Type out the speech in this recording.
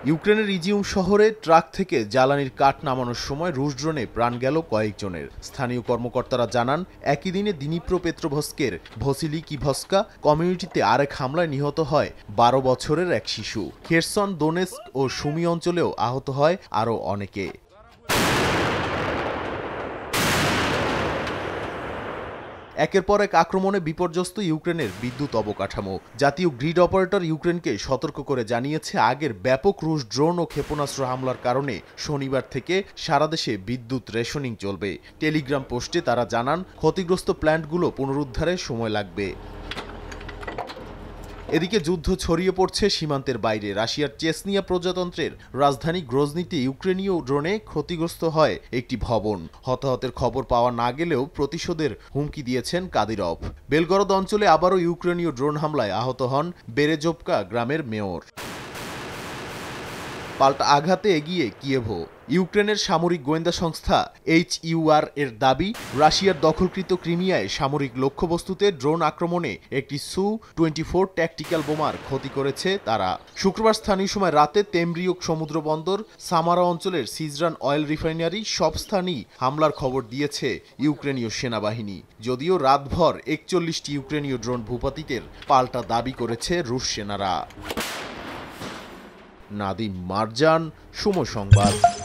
ইউক্রেনের ইজিউম শহরে ট্রাক থেকে জ্বালানির কাঠ নামানোর সময় রুশ ড্রোনে প্রাণ গেল কয়েকজনের। স্থানীয় কর্মকর্তারা জানান, একই দিনে দিনিপ্রোপেত্রভস্কের ভসিলিকিভস্কা কমিউনিটিতে আরেক হামলায় নিহত হয় ১২ বছরের এক শিশু। খেরসন, দোনেস্ক ও সুমি অঞ্চলেও আহত হয় আরও অনেকে। একের পর এক আক্রমণে বিপর্যস্ত ইউক্রেনের বিদ্যুৎ অবকাঠামো। জাতীয় গ্রিড অপারেটর ইউক্রেনকে সতর্ক করে জানিয়েছে, আগের ব্যাপক রুশ ড্রোন ও ক্ষেপণাস্ত্র হামলার কারণে শনিবার থেকে সারা দেশে বিদ্যুৎ রেশনিং চলবে। টেলিগ্রাম পোস্টে তারা জানান, ক্ষতিগ্রস্ত প্ল্যান্টগুলো পুনরুদ্ধারে সময় লাগবে। এদিকে যুদ্ধ ছড়িয়ে পড়ছে সীমান্তের বাইরে। রাশিয়ার চেচনিয়া প্রজাতন্ত্রের রাজধানী গ্রোজনিতে ইউক্রেনীয় ড্রোনে ক্ষতিগ্রস্ত হয় একটি ভবন। হতাহতের খবর পাওয়া না গেলেও প্রতিশোধের হুমকি দিয়েছেন কাদিরভ। বেলগরদ অঞ্চলে আবারও ইউক্রেনীয় ড্রোন হামলায় আহত হন বেরেজোভকা গ্রামের মেয়র। পাল্টা আঘাতে এগিয়ে কিয়েভো। ইউক্রেনের সামরিক গোয়েন্দা সংস্থা HUR এর দাবি, রাশিয়ার দখলকৃত ক্রিমিয়ায় সামরিক লক্ষ্যবস্তুতে ড্রোন আক্রমণে একটি সু-24 ট্যাকটিক্যাল বোমার ক্ষতি করেছে তারা। শুক্রবার স্থানীয় সময় রাতে তেমরিওক সমুদ্র বন্দর, সামারা অঞ্চলের সিজরান অয়েল রিফাইনারি সব স্থানই হামলার খবর দিয়েছে ইউক্রেনীয় সেনাবাহিনী। যদিও রাতভর ৪১টি ইউক্রেনীয় ড্রোন ভূপাতিতের পাল্টা দাবি করেছে রুশ সেনারা। নাদিম মারজান, সময় সংবাদ।